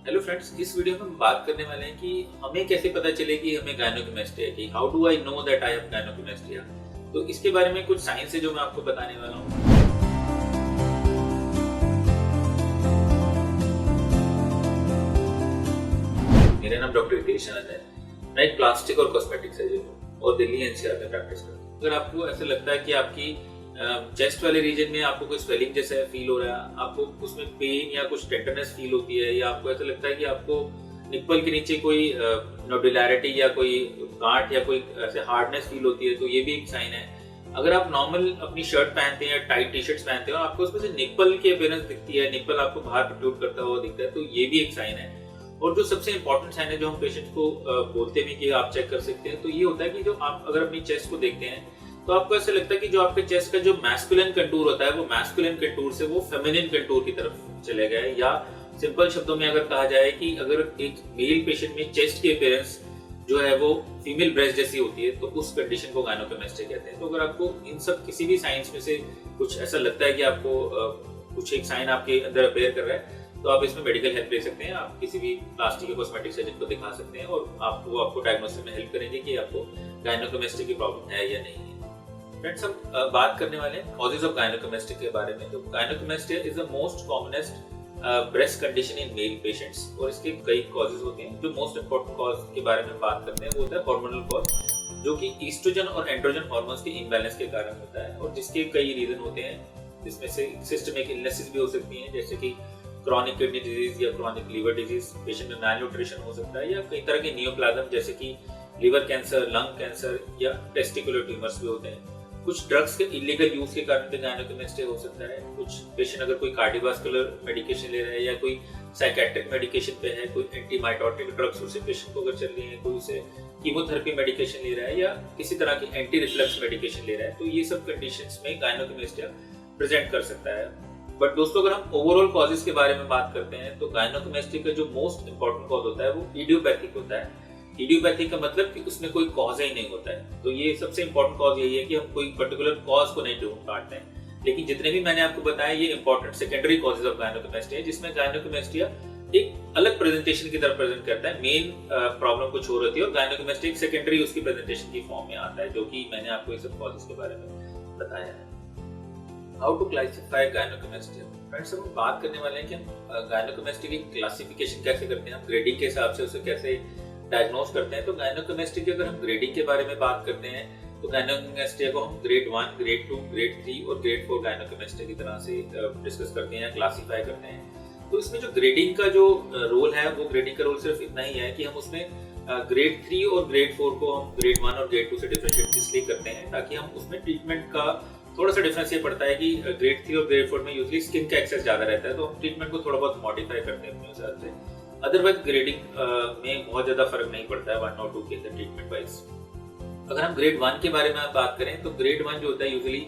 Hello friends, इस video में हम बात करने वाले हैं कि हमें कैसे पता चले कि हमें गायनेकोमेस्टिया है, कि how do I know that I have gynaecomastia. तो इसके बारे में कुछ साइंस है जो मैं आपको बताने वाला हूँ। मेरा नाम डॉक्टर हितेश आनंद है। मैं एक प्लास्टिक और कॉस्मेटिक सर्जन हूँ और दिल्ली एनसीआर में प्रैक्टिस करता हूँ। अगर आपको ऐसा लगता है कि आपकी चेस्ट वाले रीजन में आपको कोई स्वेलिंग जैसा फील हो रहा है, आपको उसमें पेन या कुछ टेंडरनेस फील होती है, या आपको ऐसा लगता है कि आपको निप्पल के नीचे कोई नोडुलैरिटी या कोई गांठ या कोई ऐसे हार्डनेस फील होती है, तो ये भी एक साइन है। अगर आप नॉर्मल अपनी शर्ट पहनते हैं या टाइट टी शर्ट्स पहनते हैं और आपको उसमें से निप्पल की अपीयरेंस दिखती है, निप्पल आपको बाहर प्रोट्रूड करता हुआ दिखता है, तो ये भी एक साइन है। और जो सबसे इंपॉर्टेंट साइन है जो हम पेशेंट को बोलते हैं कि आप चेक कर सकते हैं, तो ये होता है कि जो आप अगर अपनी चेस्ट को देखते हैं तो आपको ऐसा लगता है कि जो आपके चेस्ट का जो मैस्कुलिन कंटूर होता है वो मैस्कुलिन कंटूर से वो फेमिनिन कंटूर की तरफ चले गए। या सिंपल शब्दों में अगर कहा जाए कि अगर एक मेल पेशेंट में चेस्ट की अपीयरेंस जो है वो फीमेल ब्रेस्ट जैसी होती है, तो उस कंडीशन को गायनेकोमेस्टिया कहते हैं। तो अगर आपको इन सब किसी भी साइंस में से कुछ ऐसा लगता है कि आपको कुछ एक साइन आपके अंदर अपेयर कर रहा है, तो आप इसमें मेडिकल हेल्प ले सकते हैं। आप किसी भी प्लास्टिक या कॉस्मेटिक सर्जन को दिखा सकते हैं और आपको डायग्नोसिस में हेल्प करेंगे कि आपको गायनेकोमेस्टिया की प्रॉब्लम है या नहीं है। फ्रेंड्स, हम बात करने वाले हैं कॉजेज ऑफ गायनेकोमेस्टिया के बारे में। तो gynaecomastia is the most commonest breast condition in male patients, और इसके कई कॉजेज होते हैं। जो मोस्ट इंपॉर्टेंट कॉज के बारे में बात करते हैं वो होता है हार्मोनल कॉज, जो कि ईस्ट्रोजन और एंड्रोजन हार्मोन्स के इम्बैलेंस के कारण होता है, और जिसके कई रीजन होते हैं, जिसमें से सिस्टमिक इलनेसेस भी हो सकती हैं, जैसे कि क्रॉनिक किडनी डिजीज या क्रॉनिक लीवर डिजीज, पेशेंट में मैल न्यूट्रिशन हो सकता है, या कई तरह के नियोप्लाज्म जैसे कि लिवर कैंसर, लंग कैंसर या टेस्टिकुलर ट्यूमर्स भी होते हैं। कुछ ड्रग्स के इलीगल यूज के कारण भी गायनेकोमेस्टिया हो सकता है। कुछ पेशेंट अगर कोई कार्डियोवास्कुलर मेडिकेशन ले रहा है या कोई साइकेट्रिक मेडिकेशन पे है, कोई एंटीमाइटोटिक ड्रग्स उसे पेशेंट को अगर चल रही है, कोई उसे कीमोथेरेपी मेडिकेशन ले रहा है या किसी तरह की एंटी रिफ्लक्स मेडिकेशन ले रहा है, तो ये सब कंडीशंस में गायनेकोमेस्टिया प्रेजेंट कर सकता है। बट दोस्तों, अगर हम ओवरऑल कॉजेज के बारे में बात करते हैं तो गायनेकोमेस्टिया का जो मोस्ट इंपॉर्टेंट कॉज होता है वो इडियोपैथिक होता है। इडियोपैथिक का मतलब कि उसमें कोई कॉज ही नहीं होता है। तो ये सबसे इंपॉर्टेंट कॉज यही है कि हम कोई पर्टिकुलर कॉज को नहीं ढूंढ पाते हैं। लेकिन जितने भी मैंने आपको बताया ये important secondary causes of gynaecomastia, जिसमें गायनेकोमेस्टिया एक अलग प्रेजेंटेशन की तरफ प्रेजेंट करता है। मेन प्रॉब्लम कुछ और होती है और गायनेकोमेस्टिया एक सेकेंडरी उसकी प्रेजेंटेशन की फॉर्म में आता है, जो कि मैंने आपको ये सब कॉजेज के बारे में बताया है। How to classify gynaecomastia. Friends, हम बात करने वाले हैं कि हम गायनेकोमेस्टिया की क्लासिफिकेशन कैसे करते हैं, हम ग्रेडिंग के हिसाब से उसे कैसे डायग्नोज करते हैं। तो गायनेकोमेस्टिया की अगर हम ग्रेडिंग के बारे में बात करते हैं तो गायनेकोमेस्टिया को हम ग्रेड 1, ग्रेड 2, ग्रेड 3 और ग्रेड 4 गायनेकोमेस्टिया की तरह से डिस्कस करते हैं या क्लासिफाई करते हैं। तो इसमें जो ग्रेडिंग का जो रोल है, वो ग्रेडिंग का रोल सिर्फ इतना ही है कि हम उसमें ग्रेड 3 और ग्रेड 4 को हम ग्रेड 1 और ग्रेड 2 से डिफरेंशिएट इसलिए करते हैं ताकि हम उसमें ट्रीटमेंट का थोड़ा सा डिफरेंस ये पड़ता है कि ग्रेड 3 और ग्रेड 4 में यूजुअली स्किन का एक्सेस ज्यादा रहता है, तो हम ट्रीटमेंट को थोड़ा बहुत मॉडिफाई करते हैं अपने हिसाब से। अदरवाइज ग्रेडिंग में बहुत ज्यादा फर्क नहीं पड़ता है 1 और 2 के अंदर ट्रीटमेंट वाइज। अगर हम ग्रेड 1 के बारे में बात करें तो ग्रेड 1 जो होता है यूजुअली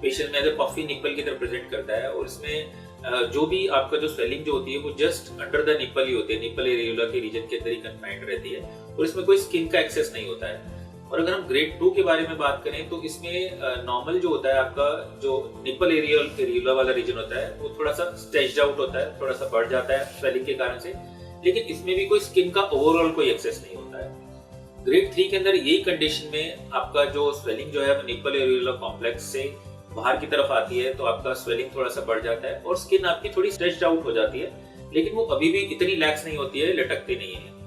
पेशेंट में एज ए पफी निप्पल की तरह प्रेजेंट करता है, और इसमें जो भी आपका जो स्वेलिंग जो होती है वो जस्ट अंडर द निप्पल ही होती है, निप्पल एरियोला के रीजन के अंदर ही कन्फाइंड रहती है, और इसमें कोई स्किन का एक्सेस नहीं होता है। और अगर हम ग्रेड 2 के बारे में बात करें तो इसमें नॉर्मल जो होता है आपका जो निप्पल एरियोला वाला रीजन होता है वो थोड़ा सा स्ट्रेच्ड आउट होता है, थोड़ा सा बढ़ जाता है स्वेलिंग के कारण से, लेकिन इसमें भी कोई स्किन का ओवरऑल कोई एक्सेस नहीं होता है। ग्रेड 3 के अंदर यही कंडीशन में आपका जो स्वेलिंग जो है वो निप्पल एरियोला कॉम्प्लेक्स से बाहर की तरफ आती है, तो आपका स्वेलिंग थोड़ा सा बढ़ जाता है और स्किन आपकी थोड़ी स्ट्रेच्ड आउट हो जाती है, लेकिन वो अभी भी इतनी लैक्स नहीं होती है, लटकती नहीं है।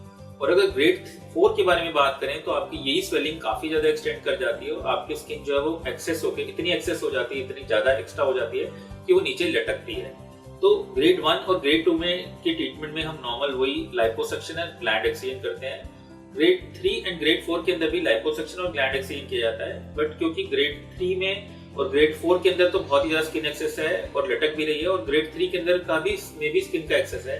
और अगर ग्रेड 4 के बारे में बात करें तो आपकी यही स्वेलिंग काफी ज्यादा एक्सटेंड कर जाती है और आपकी स्किन जो है वो एक्सेस होकर इतनी एक्सेस हो जाती है, इतनी ज्यादा एक्स्ट्रा हो जाती है कि वो नीचे लटकती है। तो ग्रेड 1 और ग्रेड 2 में के ट्रीटमेंट में हम नॉर्मल वही लाइपोसक्शन एंड ग्लैंड एक्सचेंज करते हैं। ग्रेड 3 एंड ग्रेड 4 के अंदर भी लाइपोसक्शन और ग्लैंड एक्सचेंज किया जाता है, बट क्योंकि ग्रेड 3 में और ग्रेड 4 के अंदर तो बहुत ही ज्यादा स्किन एक्सेस है और लटक भी रही है, और ग्रेड 3 के अंदर का भी में भी स्किन का एक्सेस है,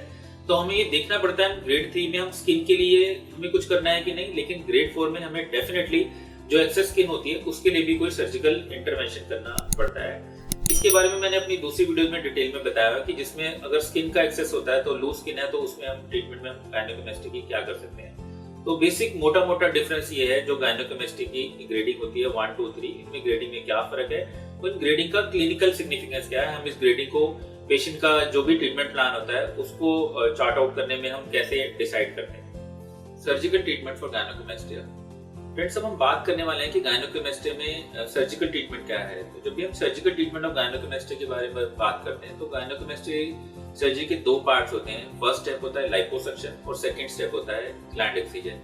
तो हमें ये देखना पड़ता है ग्रेड 3 में हम स्किन के लिए हमें कुछ करना है कि नहीं, लेकिन ग्रेड 4 में हमें डेफिनेटली जो एक्सेस स्किन होती है उसके लिए भी कोई सर्जिकल इंटरवेंशन करना पड़ता है। इसके बारे में मैंने अपनी दूसरी वीडियो में डिटेल में बताया कि जिसमें अगर स्किन का एक्सेस होता है तो लूज स्किन है तो उसमें हम ट्रीटमेंट में गायनेकोमेस्टिया की क्या कर सकते हैं। तो बेसिक मोटा मोटा डिफरेंस ये है जो गायनेकोमेस्टिया की ग्रेडिंग होती है 1, 2, 3, इनमें ग्रेडिंग में क्या फर्क है, तो इन ग्रेडिंग का क्लिनिकल सिग्निफिकेंस क्या है, हम इस ग्रेडिंग को पेशेंट का जो भी ट्रीटमेंट प्लान होता है उसको चार्ट आउट करने में हम कैसे डिसाइड करते हैं। Surgical treatment for gynaecomastia. Friends, अब हम बात करने वाले हैं कि गायनेकोमेस्टिया में सर्जिकल ट्रीटमेंट क्या है। तो जब भी हम सर्जिकल ट्रीटमेंट ऑफ गायनेकोमेस्टिया के बारे में बात करते हैं तो गायनेकोमेस्टिया सर्जरी के 2 पार्ट्स होते हैं। फर्स्ट स्टेप होता है लाइपोसक्शन और सेकंड स्टेप होता है ग्लैंड एक्सिजन।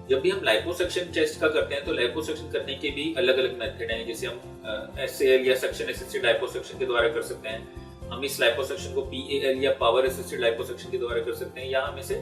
जब भी हम लाइपोसक्शन चेस्ट का करते हैं तो लाइपोसक्शन करने के भी अलग अलग मेथड हैं, जैसे हम SAL या सक्शन असिस्टेड लाइपोसक्शन के द्वारा कर सकते हैं। हम इस लाइपोसक्शन को PAL या पावर असिस्टेड लाइपोसक्शन के द्वारा कर सकते हैं, या हम इसे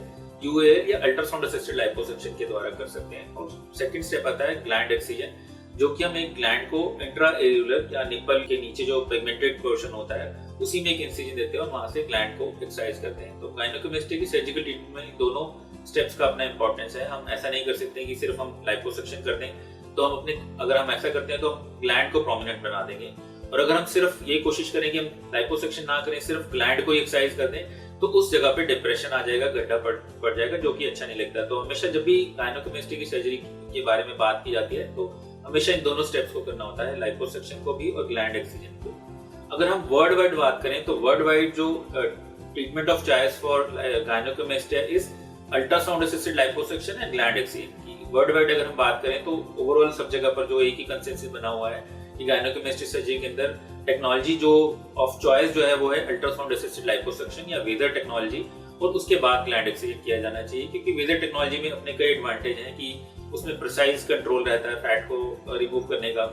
UAL या अल्ट्रासाउंड असिस्टेड लाइपोसक्शन के द्वारा कर सकते हैं। और सेकंड स्टेप आता है ग्लैंड एक्सिजन, जो कि हम एक ग्लैंड को इंट्रा एरियुलर या निपल के नीचे जो पिगमेंटेड पोर्शन होता है उसी में एक इंसिजन देते हैं और वहां से ग्लैंड को एक्सरसाइज करते हैं। तो गायनेकोमेस्टिया की सर्जिकल ट्रीटमेंट में दोनों स्टेप्स का अपना इंपॉर्टेंस है। हम ऐसा नहीं कर सकते कि सिर्फ हम लाइपोसक्शन कर दें, तो हम अपने अगर हम ऐसा करते हैं तो हम ग्लैंड को प्रोमिनेंट बना देंगे। और अगर हम सिर्फ ये कोशिश करें कि हम लाइपोसक्शन ना करें, सिर्फ ग्लैंड को एक्सरसाइज कर दें, तो उस जगह पे डिप्रेशन आ जाएगा, गड्ढा पड़ जाएगा, जो कि अच्छा नहीं लगता। तो हमेशा जब भी गायनेकोमेस्टिया की सर्जरी के बारे में बात की जाती है तो हमेशा इन दोनों स्टेप्स को करना होता है, लाइपोसक्शन को भी और ग्लैंड एक्सिजन को। अगर हम वर्ल्ड वाइड बात करें तो वर्ल्ड वाइड जो treatment of choice for gynaecomastia is ultrasound assisted liposuction and gland excision की। वर्ल्ड वाइड अगर हम बात करें तो ओवरऑल सब जगह पर जो एक ही कंसेंसस बना हुआ है कि गायनेकोमेस्टिया सर्जरी के अंदर टेक्नोलॉजी जो ऑफ चॉइस जो है वो है अल्ट्रासाउंड असिस्टेड लाइपोसक्शन या वेदर टेक्नोलॉजी, और उसके बाद ग्लैंड एक्सिजन किया जाना चाहिए। क्योंकि वेदर टेक्नोलॉजी में अपने कई एडवांटेज हैं कि उसमें प्रिसाइज कंट्रोल रहता है फैट को रिमूव करने का,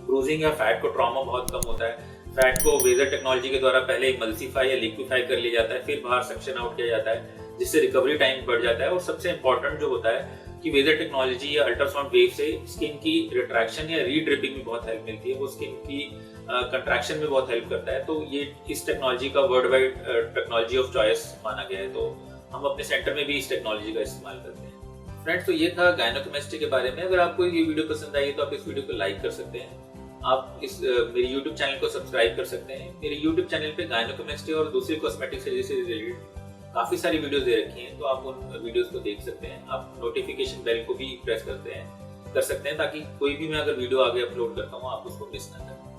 ब्रूजिंग या फैट को ट्रॉमा बहुत कम होता है। फैट को वेदर टेक्नोलॉजी के द्वारा पहले इमल्सिफाई या लिक्विफाई कर लिया जाता है, फिर बाहर सक्शन आउट किया जाता है, जिससे रिकवरी टाइम बढ़ जाता है। और सबसे इंपॉर्टेंट जो होता है कि वेदर टेक्नोलॉजी या अल्ट्रासाउंड वेव से स्किन की रिट्रैक्शन या रीड्रिपिंग में बहुत हेल्प मिलती है, वो स्किन की कंट्रैक्शन में बहुत हेल्प करता है। तो ये इस टेक्नोलॉजी का world wide technology of choice माना गया है, तो हम अपने सेंटर में भी इस टेक्नोलॉजी का इस्तेमाल करते हैं। फ्रेंड्स, तो ये था गायनेकोमेस्टिया के बारे में। अगर आपको ये वीडियो पसंद आई तो आप इस वीडियो को लाइक कर सकते हैं। आप इस मेरे YouTube चैनल को सब्सक्राइब कर सकते हैं। मेरे YouTube चैनल पे गायनेकोमेस्टिया और दूसरी कॉस्मेटिक सर्जरी से रिलेटेड काफी सारी वीडियोस दे रखी हैं, तो आप उन वीडियोस को देख सकते हैं। आप नोटिफिकेशन बेल को भी प्रेस कर सकते हैं, ताकि कोई भी मैं अगर वीडियो आगे अपलोड करता हूँ आप उसको मिस ना करें।